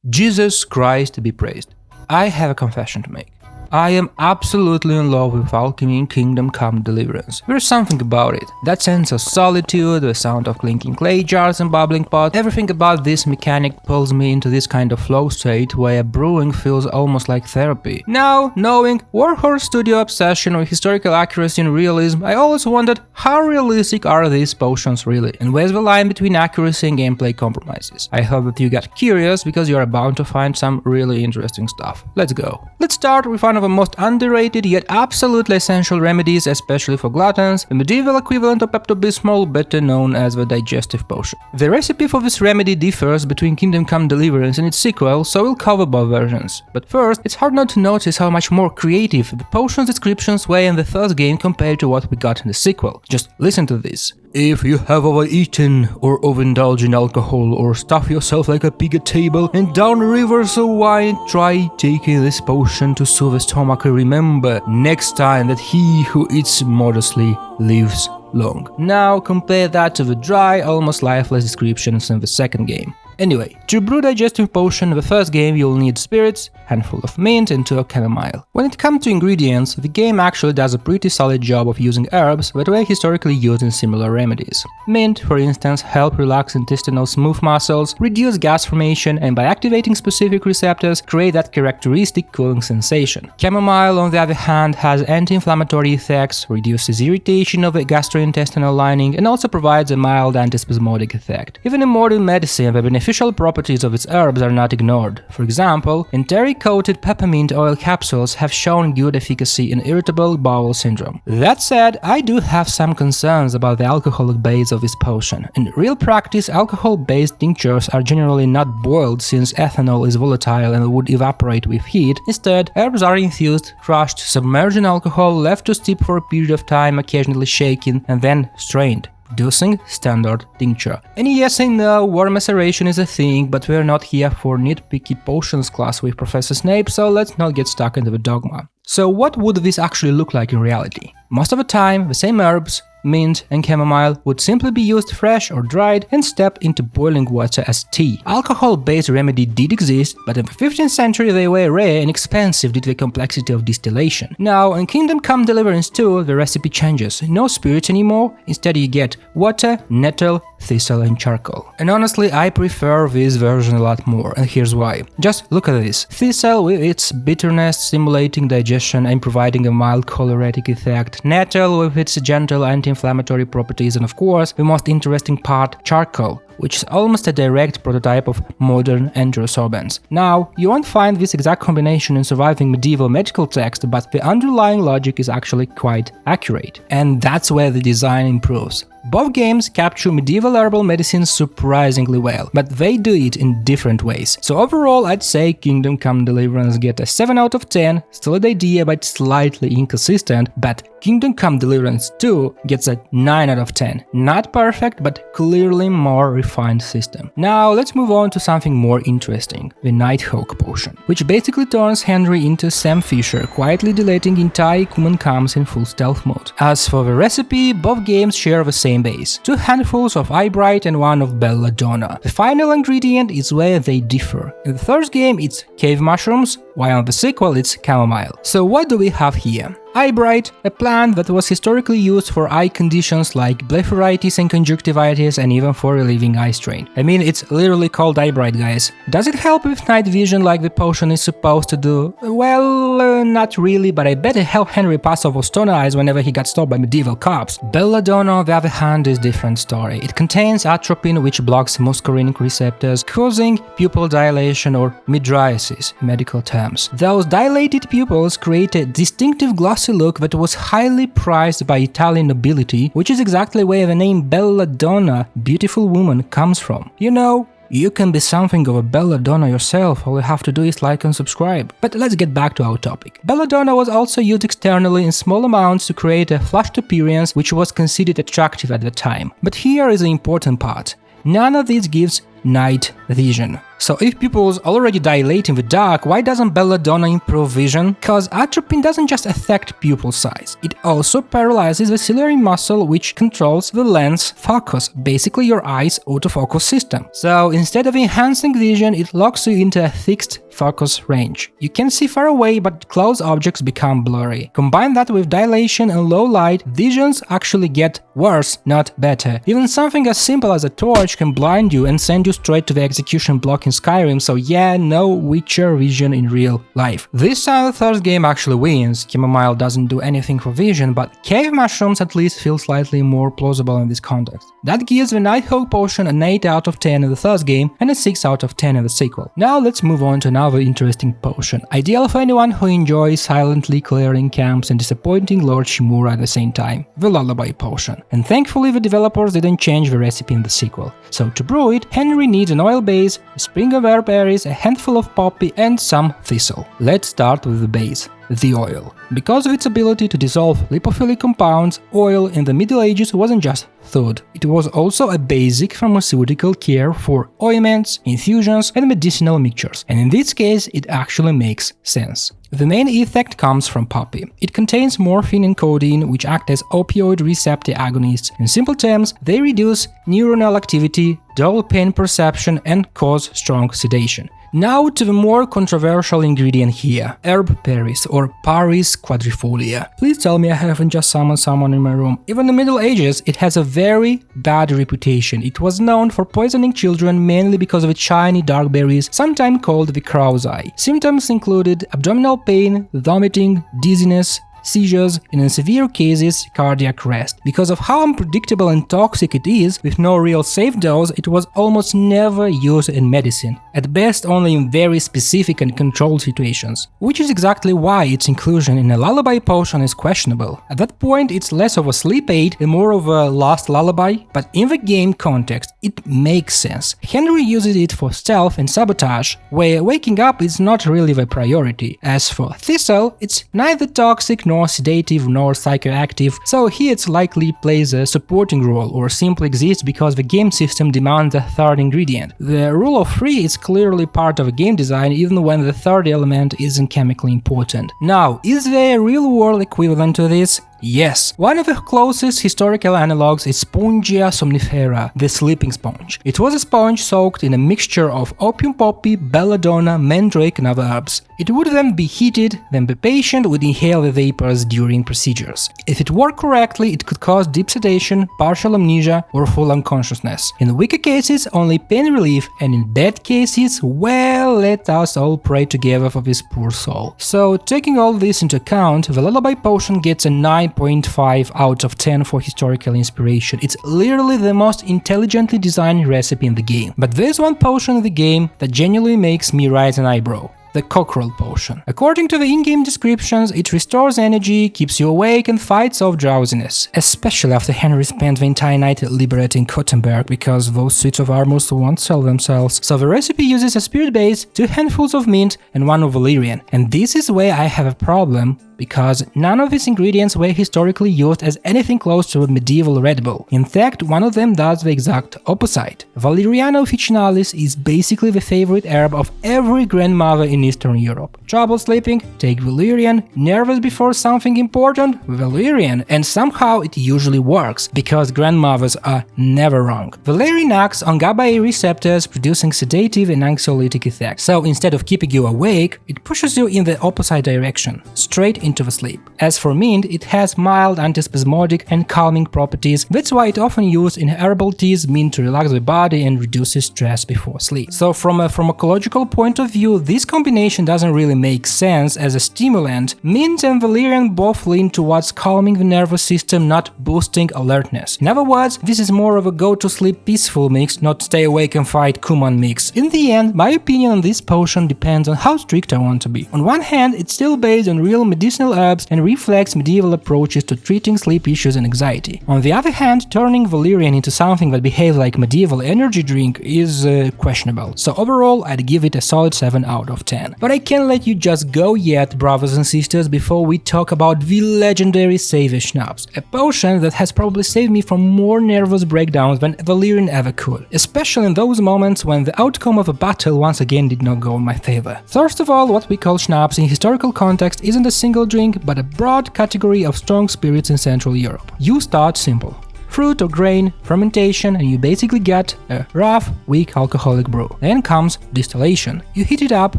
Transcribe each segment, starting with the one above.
Jesus Christ be praised. I have a confession to make. I am absolutely in love with alchemy in Kingdom Come Deliverance. There's something about it. That sense of solitude, the sound of clinking clay jars and bubbling pots, everything about this mechanic pulls me into this kind of flow state where brewing feels almost like therapy. Now, knowing Warhorse Studio obsession with historical accuracy and realism, I always wondered how realistic are these potions really, and where's the line between accuracy and gameplay compromises. I hope that you got curious because you are bound to find some really interesting stuff. Let's go. Let's start with one of the most underrated yet absolutely essential remedies, especially for gluttons, the medieval equivalent of Pepto-Bismol, better known as the Digestive Potion. The recipe for this remedy differs between Kingdom Come Deliverance and its sequel, so we'll cover both versions. But first, it's hard not to notice how much more creative the potion's descriptions were in the first game compared to what we got in the sequel. Just listen to this. If you have overeaten or overindulged in alcohol or stuff yourself like a pig at table and down rivers of wine, try taking this potion to soothe the stomach and remember next time that he who eats modestly lives long. Now compare that to the dry, almost lifeless descriptions in the second game. Anyway, to brew Digestive Potion in the first game you'll need spirits, handful of mint and 2 of chamomile. When it comes to ingredients, the game actually does a pretty solid job of using herbs that were historically used in similar remedies. Mint, for instance, help relax intestinal smooth muscles, reduce gas formation, and by activating specific receptors, create that characteristic cooling sensation. Chamomile, on the other hand, has anti-inflammatory effects, reduces irritation of the gastrointestinal lining, and also provides a mild antispasmodic effect. Even in modern medicine, the beneficial properties of its herbs are not ignored. For example, enteric-coated peppermint oil capsules have shown good efficacy in irritable bowel syndrome. That said, I do have some concerns about the alcoholic base of this potion. In real practice, alcohol-based tinctures are generally not boiled since ethanol is volatile and would evaporate with heat. Instead, herbs are infused, crushed, submerged in alcohol, left to steep for a period of time, occasionally shaken, and then strained, producing standard tincture. And yes, I know warm maceration is a thing, but we're not here for nitpicky potions class with Professor Snape, so let's not get stuck into the dogma. So what would this actually look like in reality? Most of the time, the same herbs, mint and chamomile, would simply be used fresh or dried and stepped into boiling water as tea. Alcohol-based remedy did exist, but in the 15th century they were rare and expensive due to the complexity of distillation. Now, in Kingdom Come Deliverance 2, the recipe changes. No spirits anymore, instead you get water, nettle, thistle and charcoal. And honestly, I prefer this version a lot more, and here's why. Just look at this. Thistle with its bitterness stimulating digestion and providing a mild choleritic effect, nettle with its gentle anti-inflammatory properties, and of course, the most interesting part, charcoal, which is almost a direct prototype of modern enterosorbents. Now, you won't find this exact combination in surviving medieval medical text, but the underlying logic is actually quite accurate. And that's where the design improves. Both games capture medieval herbal medicine surprisingly well, but they do it in different ways. So overall, I'd say Kingdom Come Deliverance get a 7 out of 10, still a good idea but slightly inconsistent, but Kingdom Come Deliverance 2 gets a 9 out of 10. Not perfect, but clearly more refined system. Now let's move on to something more interesting, the Nighthawk Potion, which basically turns Henry into Sam Fisher, quietly deleting entire human comes in full stealth mode. As for the recipe, both games share the same base, 2 handfuls of Eyebright and 1 of belladonna. The final ingredient is where they differ. In the first game it's cave mushrooms, while in the sequel it's chamomile. So what do we have here? Eyebright, a plant that was historically used for eye conditions like blepharitis and conjunctivitis and even for relieving eye strain. I mean, it's literally called Eyebright, guys. Does it help with night vision like the potion is supposed to do? Well, not really, but I bet it helped Henry pass off stone eyes whenever he got stopped by medieval cops. Belladonna, on the other hand, is a different story. It contains atropine, which blocks muscarinic receptors, causing pupil dilation or mydriasis, medical terms. Those dilated pupils create a distinctive glossy look that was highly prized by Italian nobility, which is exactly where the name belladonna, beautiful woman, comes from. You know, you can be something of a belladonna yourself, all you have to do is like and subscribe. But let's get back to our topic. Belladonna was also used externally in small amounts to create a flushed appearance, which was considered attractive at the time. But here is the important part. None of this gives night vision. So if pupils already dilate in the dark, why doesn't belladonna improve vision? Cause atropine doesn't just affect pupil size, it also paralyzes the ciliary muscle which controls the lens focus, basically your eye's autofocus system. So instead of enhancing vision, it locks you into a fixed focus range. You can see far away, but close objects become blurry. Combine that with dilation and low light, visions actually get worse, not better. Even something as simple as a torch can blind you and send you straight to the execution block in Skyrim, so yeah, no Witcher vision in real life. This time the third game actually wins. Chamomile doesn't do anything for vision, but cave mushrooms at least feel slightly more plausible in this context. That gives the Nighthawk Potion an 8 out of 10 in the first game and a 6 out of 10 in the sequel. Now let's move on to another interesting potion, ideal for anyone who enjoys silently clearing camps and disappointing Lord Shimura at the same time, the Lullaby Potion. And thankfully the developers didn't change the recipe in the sequel. So to brew it, Henry needs an oil base, a sprig of herb berries, a handful of poppy and some thistle. Let's start with the base. The oil. Because of its ability to dissolve lipophilic compounds, oil in the Middle Ages wasn't just food. It was also a basic pharmaceutical care for ointments, infusions and medicinal mixtures, and in this case it actually makes sense. The main effect comes from poppy. It contains morphine and codeine, which act as opioid receptor agonists. In simple terms, they reduce neuronal activity, dull pain perception and cause strong sedation. Now to the more controversial ingredient here, herb berries or Paris quadrifolia. Please tell me I haven't just summoned someone in my room. Even in the Middle Ages, it has a very bad reputation. It was known for poisoning children mainly because of its shiny dark berries, sometimes called the crow's eye. Symptoms included abdominal pain, vomiting, dizziness, seizures, and in severe cases, cardiac arrest. Because of how unpredictable and toxic it is, with no real safe dose, it was almost never used in medicine, at best only in very specific and controlled situations, which is exactly why its inclusion in a lullaby potion is questionable. At that point, it's less of a sleep aid and more of a last lullaby, but in the game context, it makes sense. Henry uses it for stealth and sabotage, where waking up is not really the priority. As for thistle, it's neither toxic nor sedative nor psychoactive, so here it likely plays a supporting role or simply exists because the game system demands a third ingredient. The rule of 3 is clearly part of a game design even when the third element isn't chemically important. Now, is there a real-world equivalent to this? Yes, one of the closest historical analogues is Spongia somnifera, the sleeping sponge. It was a sponge soaked in a mixture of opium poppy, belladonna, mandrake and other herbs. It would then be heated, then the patient would inhale the vapors during procedures. If it worked correctly, it could cause deep sedation, partial amnesia or full unconsciousness. In weaker cases, only pain relief, and in bad cases, well, let us all pray together for this poor soul. So, taking all this into account, the Lullaby Potion gets a 9.5 out of 10 for historical inspiration. It's literally the most intelligently designed recipe in the game. But there's one potion in the game that genuinely makes me raise an eyebrow. The Cockerel Potion. According to the in-game descriptions, it restores energy, keeps you awake and fights off drowsiness, especially after Henry spent the entire night liberating Kottenberg because those suits of armor won't sell themselves. So the recipe uses a spirit base, 2 handfuls of mint and 1 of valerian. And this is where I have a problem, because none of these ingredients were historically used as anything close to a medieval Red Bull. In fact, one of them does the exact opposite. Valeriana officinalis is basically the favorite herb of every grandmother in Eastern Europe. Trouble sleeping? Take valerian. Nervous before something important? Valerian. And somehow it usually works, because grandmothers are never wrong. Valerian acts on GABA-A receptors, producing sedative and anxiolytic effects. So instead of keeping you awake, it pushes you in the opposite direction, straight into the sleep. As for mint, it has mild antispasmodic and calming properties. That's why it's often used in herbal teas meant to relax the body and reduces stress before sleep. So from a pharmacological point of view, this combination doesn't really make sense as a stimulant. Mint and valerian both lean towards calming the nervous system, not boosting alertness. In other words, this is more of a go-to-sleep peaceful mix, not stay awake and fight Kuman mix. In the end, my opinion on this potion depends on how strict I want to be. On one hand, it's still based on real medicinal medicinal herbs and reflects medieval approaches to treating sleep issues and anxiety. On the other hand, turning valerian into something that behaves like medieval energy drink is questionable, so overall I'd give it a solid 7 out of 10. But I can't let you just go yet, brothers and sisters, before we talk about the legendary Saviour Schnapps, a potion that has probably saved me from more nervous breakdowns than valerian ever could, especially in those moments when the outcome of a battle once again did not go in my favor. First of all, what we call schnapps in historical context isn't a single drink, but a broad category of strong spirits in Central Europe. You start simple. Fruit or grain, fermentation, and you basically get a rough, weak alcoholic brew. Then comes distillation. You heat it up,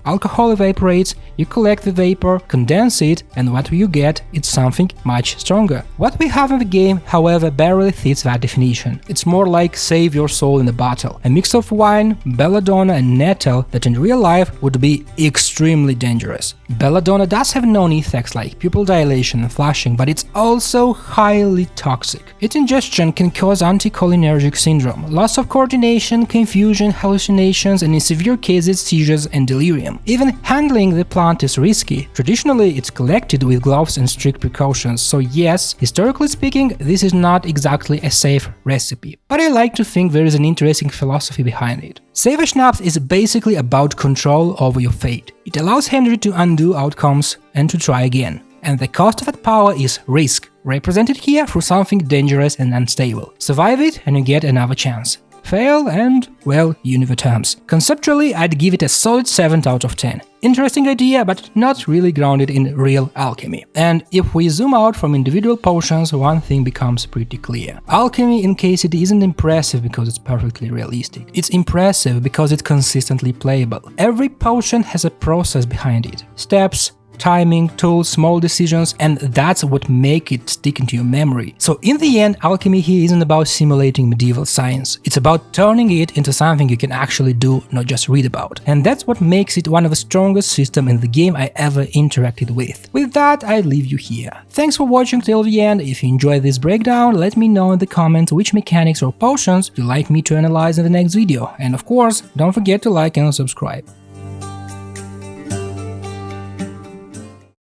alcohol evaporates, you collect the vapor, condense it, and what you get is something much stronger. What we have in the game, however, barely fits that definition. It's more like save your soul in a bottle, a mix of wine, belladonna and nettle that in real life would be extremely dangerous. Belladonna does have known effects like pupil dilation and flushing, but it's also highly toxic. Its ingestion can cause anticholinergic syndrome, loss of coordination, confusion, hallucinations, and in severe cases seizures and delirium. Even handling the plant is risky. Traditionally, it's collected with gloves and strict precautions, so yes, historically speaking, this is not exactly a safe recipe. But I like to think there is an interesting philosophy behind it. Saviour Schnapps is basically about control over your fate. It allows Henry to undo outcomes and to try again. And the cost of that power is risk, represented here through something dangerous and unstable. Survive it and you get another chance. Fail and, well, you know the terms. Conceptually, I'd give it a solid 7 out of 10. Interesting idea, but not really grounded in real alchemy. And if we zoom out from individual potions, one thing becomes pretty clear. Alchemy in KCD isn't impressive because it's perfectly realistic. It's impressive because it's consistently playable. Every potion has a process behind it. Steps, timing, tools, small decisions, and that's what make it stick into your memory. So in the end, alchemy here isn't about simulating medieval science. It's about turning it into something you can actually do, not just read about. And that's what makes it one of the strongest systems in the game I ever interacted with. With that, I leave you here. Thanks for watching till the end. If you enjoyed this breakdown, let me know in the comments which mechanics or potions you'd like me to analyze in the next video. And of course, don't forget to like and subscribe.